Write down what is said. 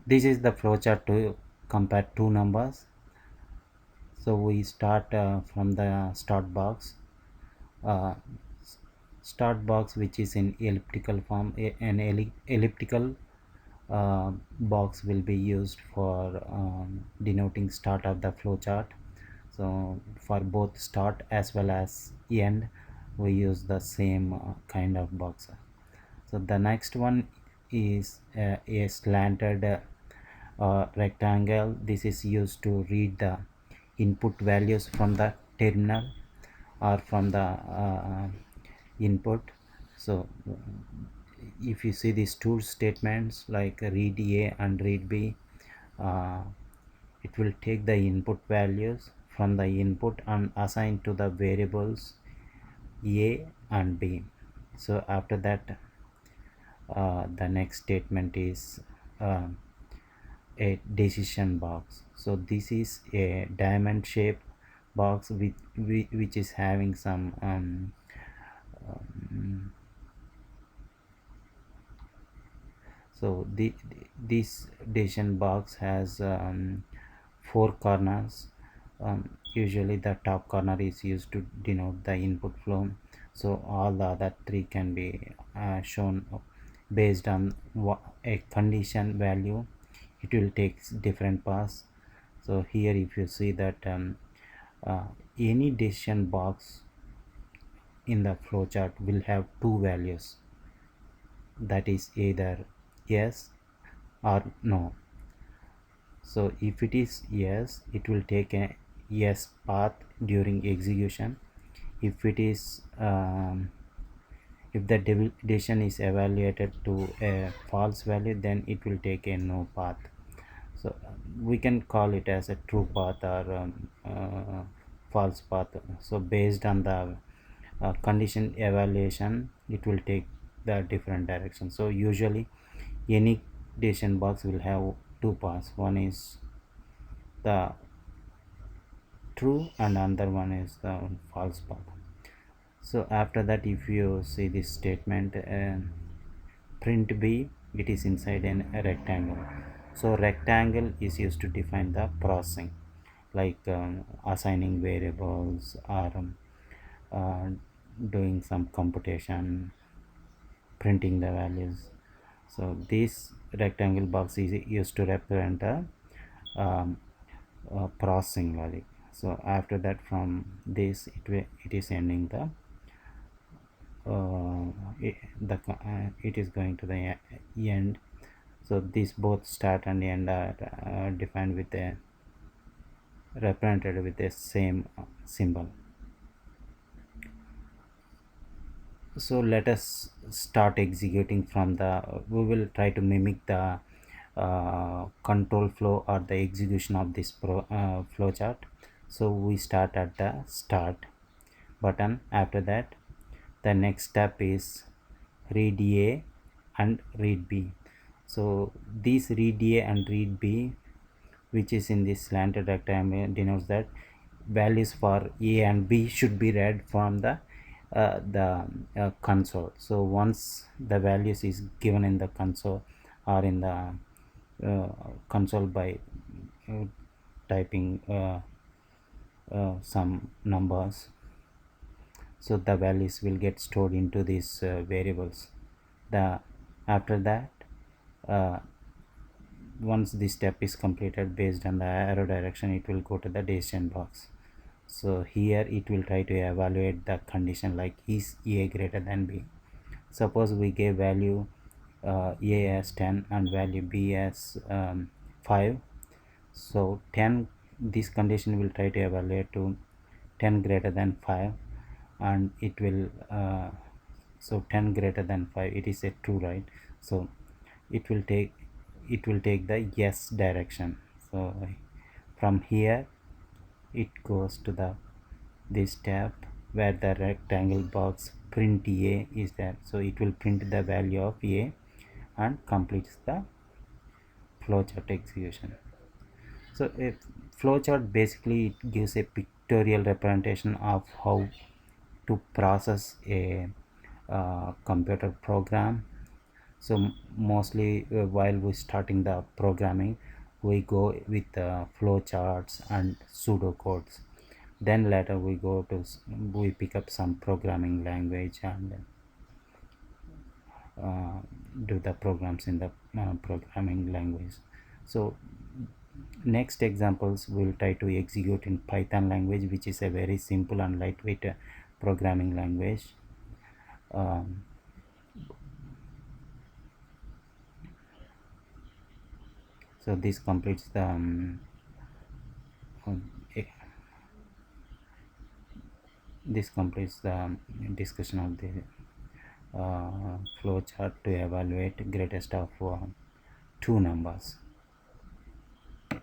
This is the flowchart to compare two numbers. So we start from the start box. uh, Start box, which is in elliptical form. An elliptical box will be used for denoting start of the flowchart. So for both start as well as end, we use the same kind of box. So the next one is a slanted rectangle. This is used to read the input values from the terminal or from the input. So if you see these two statements like read A and read B, uh, it will take the input values from the input and assign to the variables A and B. So after that, the next statement is uh, a decision box. So this is a diamond shaped box which is having some so this decision box has four corners. Usually the top corner is used to denote the input flow, so all the other three can be shown based on a condition value. It will take different paths. So here if you see that uh, any decision box in the flowchart will have two values, that is either yes or no. So if it is yes, it will take a yes path during execution. If it is if the decision is evaluated to a false value, then it will take a no path. So we can call it as a true path or false path. So based on the condition evaluation, it will take the different direction. So usually any decision box will have two paths. One is the true and another one is the false path. So after that, if you see this statement print B, it is inside a rectangle. So rectangle is used to define the processing, like assigning variables or uh, doing some computation, printing the values. So this rectangle box is used to represent a processing logic. So after that, from this it is ending the it is going to the end. So these both start and end are defined with a represented with the same symbol. So let us start executing from the we will try to mimic the control flow or the execution of this flow chart. So we start at the start button. After that, the next step is read A and read B. So this read A and read B, which is in this slanted rectangle, denotes that values for A and B should be read from the console. So once the values is given in the console or in the console by uh, typing some numbers, so the values will get stored into these variables. The after that, uh, once this step is completed, based on the arrow direction, it will go to the decision box. So here it will try to evaluate the condition like is A greater than B. Suppose we gave value A as 10 and value B as 5. So 10, this condition will try to evaluate to 10 greater than 5, and it will so 10 greater than 5, it is a true, right? So it will take the yes direction. So from here it goes to the this tab where the rectangle box print A is there. So it will print the value of A and completes the flowchart execution. So a flowchart basically it gives a pictorial representation of how to process a computer program. So mostly while we starting the programming, we go with flowcharts and pseudocodes. Then later we go to we pick up some programming language and uh, do the programs in the programming language. So next examples we'll try to execute in Python language, which is a very simple and lightweight programming language. um, so this completes the um, e- this completes the discussion of the flow chart to evaluate greatest of two numbers.